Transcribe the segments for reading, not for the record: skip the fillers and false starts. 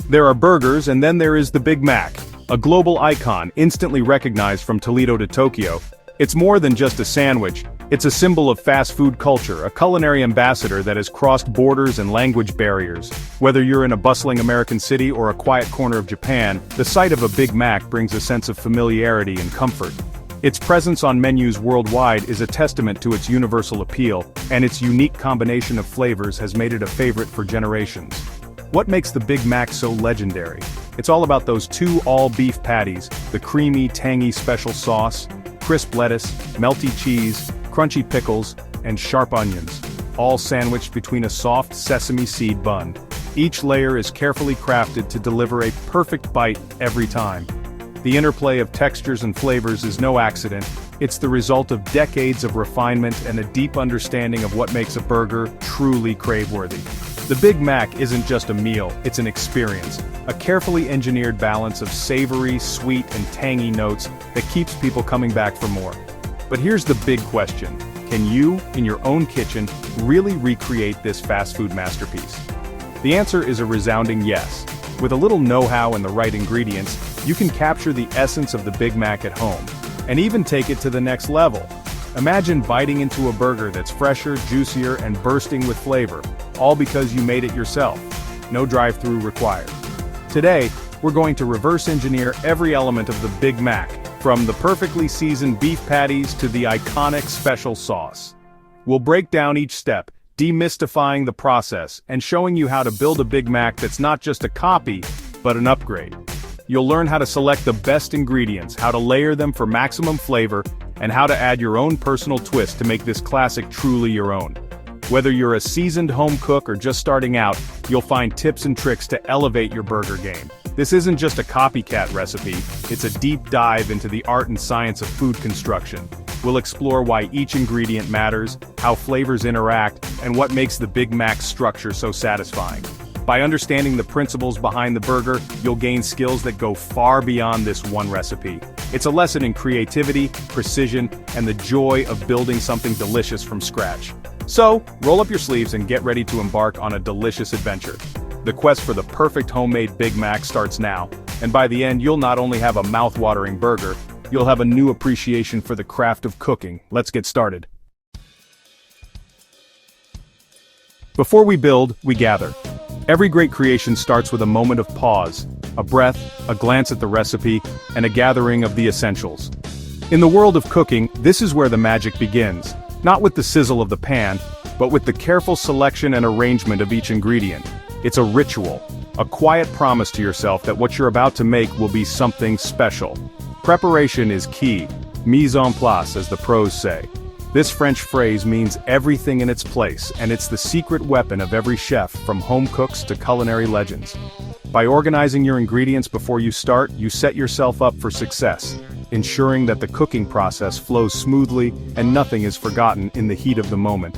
There are burgers, and then there is the Big Mac, a global icon instantly recognized from Toledo to Tokyo. It's more than just a sandwich, it's a symbol of fast food culture, a culinary ambassador that has crossed borders and language barriers. Whether you're in a bustling American city or a quiet corner of Japan, the sight of a Big Mac brings a sense of familiarity and comfort. Its presence on menus worldwide is a testament to its universal appeal, and its unique combination of flavors has made it a favorite for generations. What makes the Big Mac so legendary? It's all about those two all-beef patties, the creamy, tangy special sauce, crisp lettuce, melty cheese, crunchy pickles, and sharp onions, all sandwiched between a soft sesame seed bun. Each layer is carefully crafted to deliver a perfect bite every time. The interplay of textures and flavors is no accident, it's the result of decades of refinement and a deep understanding of what makes a burger truly crave-worthy. The Big Mac isn't just a meal, it's an experience, a carefully engineered balance of savory, sweet, and tangy notes that keeps people coming back for more. But here's the big question: can you, in your own kitchen, really recreate this fast food masterpiece? The answer is a resounding yes. With a little know-how and the right ingredients, you can capture the essence of the Big Mac at home, and even take it to the next level. Imagine biting into a burger that's fresher, juicier, and bursting with flavor, all because you made it yourself. No drive-through required. Today, we're going to reverse engineer every element of the Big Mac, from the perfectly seasoned beef patties to the iconic special sauce. We'll break down each step, demystifying the process, and showing you how to build a Big Mac that's not just a copy, but an upgrade. You'll learn how to select the best ingredients, how to layer them for maximum flavor, and how to add your own personal twist to make this classic truly your own. Whether you're a seasoned home cook or just starting out, you'll find tips and tricks to elevate your burger game. This isn't just a copycat recipe, it's a deep dive into the art and science of food construction. We'll explore why each ingredient matters, how flavors interact, and what makes the Big Mac's structure so satisfying. By understanding the principles behind the burger, you'll gain skills that go far beyond this one recipe. It's a lesson in creativity, precision, and the joy of building something delicious from scratch. So, roll up your sleeves and get ready to embark on a delicious adventure. The quest for the perfect homemade Big Mac starts now, and by the end you'll not only have a mouth-watering burger, you'll have a new appreciation for the craft of cooking. Let's get started. Before we build, we gather. Every great creation starts with a moment of pause, a breath, a glance at the recipe, and a gathering of the essentials. In the world of cooking, this is where the magic begins, not with the sizzle of the pan, but with the careful selection and arrangement of each ingredient. It's a ritual, a quiet promise to yourself that what you're about to make will be something special. Preparation is key, mise en place as the pros say. This French phrase means everything in its place, and it's the secret weapon of every chef, from home cooks to culinary legends. By organizing your ingredients before you start, you set yourself up for success, ensuring that the cooking process flows smoothly and nothing is forgotten in the heat of the moment.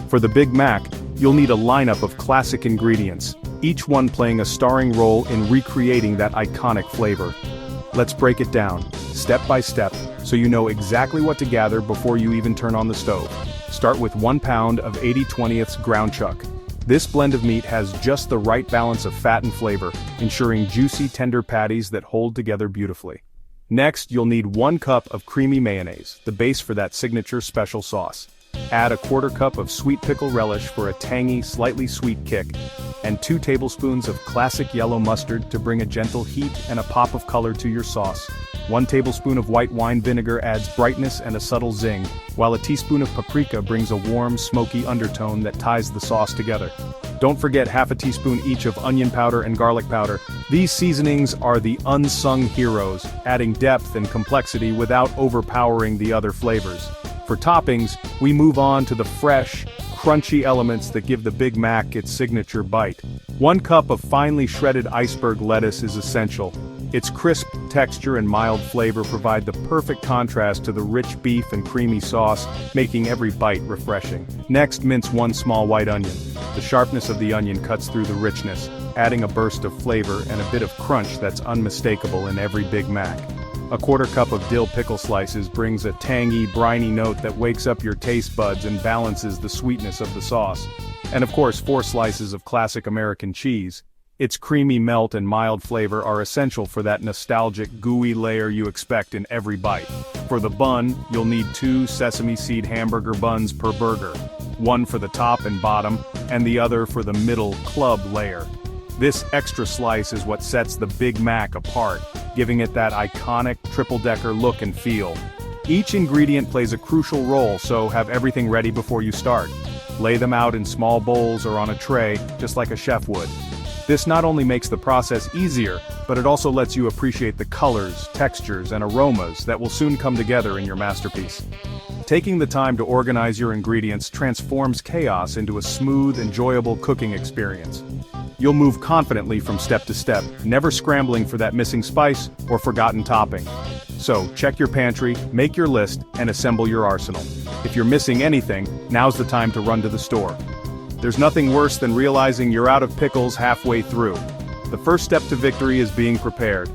For the Big Mac, you'll need a lineup of classic ingredients, each one playing a starring role in recreating that iconic flavor. Let's break it down, step by step, so you know exactly what to gather before you even turn on the stove. Start with 1 pound of 80/20 ground chuck. This blend of meat has just the right balance of fat and flavor, ensuring juicy, tender patties that hold together beautifully. Next, you'll need 1 cup of creamy mayonnaise, the base for that signature special sauce. Add a 1/4 cup of sweet pickle relish for a tangy, slightly sweet kick, and 2 tablespoons of classic yellow mustard to bring a gentle heat and a pop of color to your sauce. 1 tablespoon of white wine vinegar adds brightness and a subtle zing, while a teaspoon of paprika brings a warm, smoky undertone that ties the sauce together. Don't forget 1/2 teaspoon each of onion powder and garlic powder. These seasonings are the unsung heroes, adding depth and complexity without overpowering the other flavors. For toppings, we move on to the fresh, crunchy elements that give the Big Mac its signature bite. 1 cup of finely shredded iceberg lettuce is essential. Its crisp texture and mild flavor provide the perfect contrast to the rich beef and creamy sauce, making every bite refreshing. Next, mince 1 small white onion. The sharpness of the onion cuts through the richness, adding a burst of flavor and a bit of crunch that's unmistakable in every Big Mac. A 1/4 cup of dill pickle slices brings a tangy, briny note that wakes up your taste buds and balances the sweetness of the sauce. And of course, 4 slices of classic American cheese. Its creamy melt and mild flavor are essential for that nostalgic, gooey layer you expect in every bite. For the bun, you'll need 2 sesame seed hamburger buns per burger, one for the top and bottom, and the other for the middle club layer. This extra slice is what sets the Big Mac apart, giving it that iconic triple-decker look and feel. Each ingredient plays a crucial role, so have everything ready before you start. Lay them out in small bowls or on a tray, just like a chef would. This not only makes the process easier, but it also lets you appreciate the colors, textures, and aromas that will soon come together in your masterpiece. Taking the time to organize your ingredients transforms chaos into a smooth, enjoyable cooking experience. You'll move confidently from step to step, never scrambling for that missing spice or forgotten topping. So, check your pantry, make your list, and assemble your arsenal. If you're missing anything, now's the time to run to the store. There's nothing worse than realizing you're out of pickles halfway through. The first step to victory is being prepared.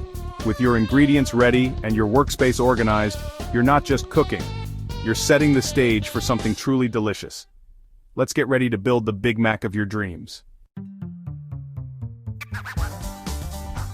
With your ingredients ready and your workspace organized, you're not just cooking. You're setting the stage for something truly delicious. Let's get ready to build the Big Mac of your dreams.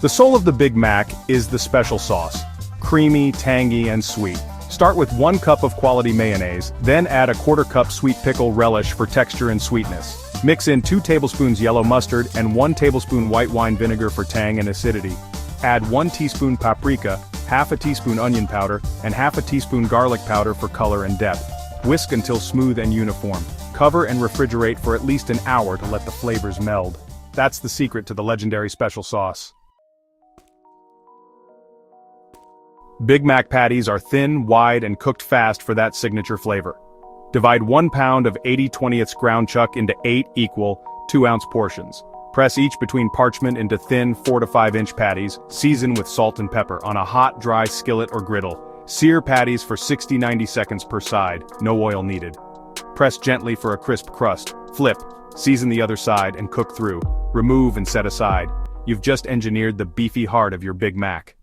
The soul of the Big Mac is the special sauce. Creamy, tangy, and sweet. Start with 1 cup of quality mayonnaise, then add a 1/4 cup sweet pickle relish for texture and sweetness. Mix in 2 tablespoons yellow mustard and 1 tablespoon white wine vinegar for tang and acidity. Add 1 teaspoon paprika, half a teaspoon onion powder, and half a teaspoon garlic powder for color and depth. Whisk until smooth and uniform. Cover and refrigerate for at least an hour to let the flavors meld. That's the secret to the legendary special sauce. Big Mac patties are thin, wide, and cooked fast for that signature flavor. Divide 1 pound of 80/20 ground chuck into 8 equal, 2-ounce portions. Press each between parchment into thin 4 to 5 inch patties, season with salt and pepper on a hot, dry skillet or griddle. Sear patties for 60-90 seconds per side, no oil needed. Press gently for a crisp crust, flip, season the other side and cook through. Remove and set aside. You've just engineered the beefy heart of your Big Mac.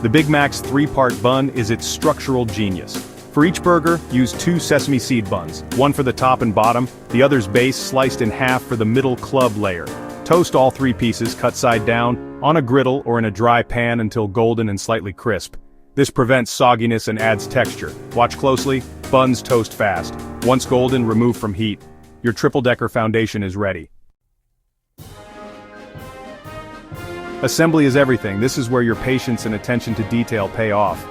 The Big Mac's 3-part bun is its structural genius. For each burger, use 2 sesame seed buns, one for the top and bottom, the other's base sliced in half for the middle club layer. Toast all 3 pieces cut side down, on a griddle or in a dry pan until golden and slightly crisp. This prevents sogginess and adds texture. Watch closely, buns toast fast. Once golden, remove from heat. Your triple-decker foundation is ready. Assembly is everything. This is where your patience and attention to detail pay off.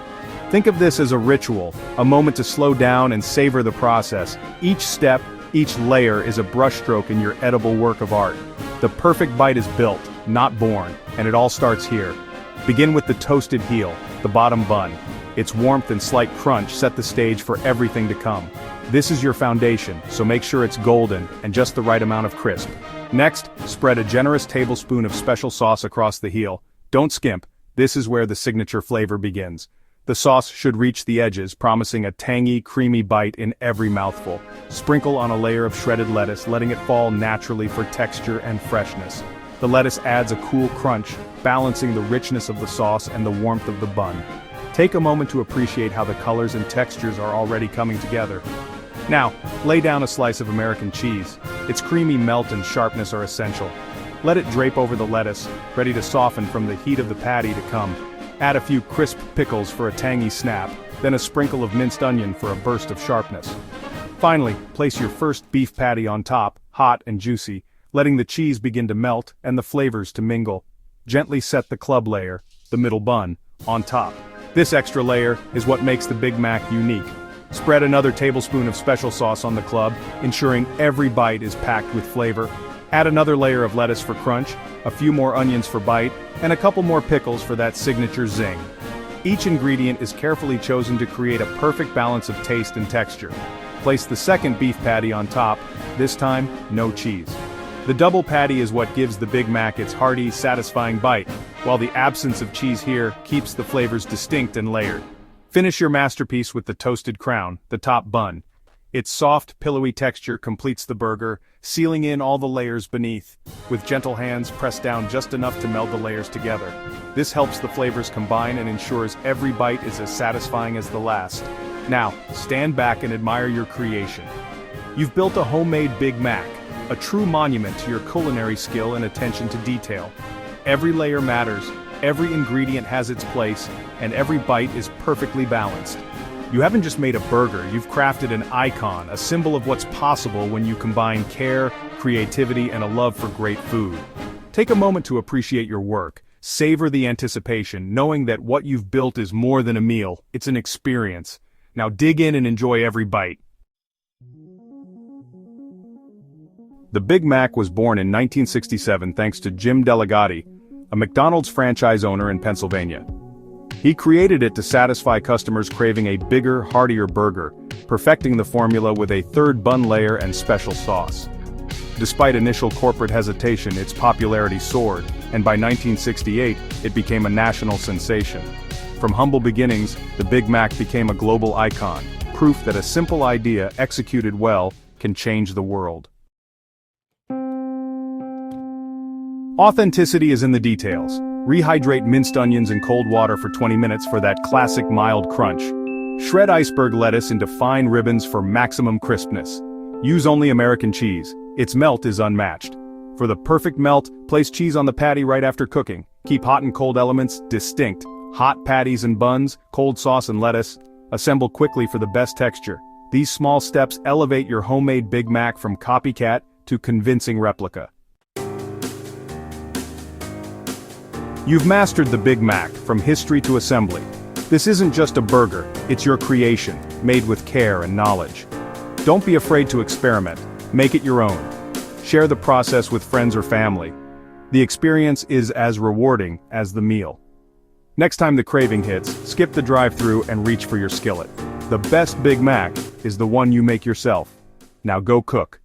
Think of this as a ritual, a moment to slow down and savor the process. Each step, each layer is a brushstroke in your edible work of art. The perfect bite is built, not born, and it all starts here. Begin with the toasted heel, the bottom bun. Its warmth and slight crunch set the stage for everything to come. This is your foundation, so make sure it's golden and just the right amount of crisp. Next, spread a generous tablespoon of special sauce across the heel. Don't skimp, this is where the signature flavor begins. The sauce should reach the edges, promising a tangy, creamy bite in every mouthful. Sprinkle on a layer of shredded lettuce, letting it fall naturally for texture and freshness. The lettuce adds a cool crunch, balancing the richness of the sauce and the warmth of the bun. Take a moment to appreciate how the colors and textures are already coming together. Now, lay down a slice of American cheese. Its creamy melt and sharpness are essential. Let it drape over the lettuce, ready to soften from the heat of the patty to come. Add a few crisp pickles for a tangy snap, then a sprinkle of minced onion for a burst of sharpness. Finally, place your first beef patty on top, hot and juicy, letting the cheese begin to melt and the flavors to mingle. Gently set the club layer, the middle bun, on top. This extra layer is what makes the Big Mac unique. Spread another tablespoon of special sauce on the club, ensuring every bite is packed with flavor. Add another layer of lettuce for crunch, a few more onions for bite, and a couple more pickles for that signature zing. Each ingredient is carefully chosen to create a perfect balance of taste and texture. Place the second beef patty on top, this time, no cheese. The double patty is what gives the Big Mac its hearty, satisfying bite, while the absence of cheese here keeps the flavors distinct and layered. Finish your masterpiece with the toasted crown, the top bun. Its soft, pillowy texture completes the burger, sealing in all the layers beneath. With gentle hands, press down just enough to meld the layers together. This helps the flavors combine and ensures every bite is as satisfying as the last. Now, stand back and admire your creation. You've built a homemade Big Mac. a true monument to your culinary skill and attention to detail. Every layer matters, every ingredient has its place, and every bite is perfectly balanced. You haven't just made a burger, you've crafted an icon, a symbol of what's possible when you combine care, creativity, and a love for great food. Take a moment to appreciate your work. Savor the anticipation, knowing that what you've built is more than a meal, it's an experience. Now dig in and enjoy every bite. The Big Mac was born in 1967 thanks to Jim Delegati, a McDonald's franchise owner in Pennsylvania. He created it to satisfy customers craving a bigger, heartier burger, perfecting the formula with a third bun layer and special sauce. Despite initial corporate hesitation, its popularity soared, and by 1968, it became a national sensation. From humble beginnings, the Big Mac became a global icon, proof that a simple idea executed well can change the world. Authenticity is in the details. Rehydrate minced onions in cold water for 20 minutes for that classic mild crunch. Shred iceberg lettuce into fine ribbons for maximum crispness. Use only American cheese. Its melt is unmatched. For the perfect melt, place cheese on the patty right after cooking. Keep hot and cold elements distinct. Hot patties and buns, cold sauce and lettuce. Assemble quickly for the best texture. These small steps elevate your homemade Big Mac from copycat to convincing replica. You've mastered the Big Mac, from history to assembly. This isn't just a burger, it's your creation, made with care and knowledge. Don't be afraid to experiment, make it your own. Share the process with friends or family. The experience is as rewarding as the meal. Next time the craving hits, skip the drive-thru and reach for your skillet. The best Big Mac is the one you make yourself. Now go cook.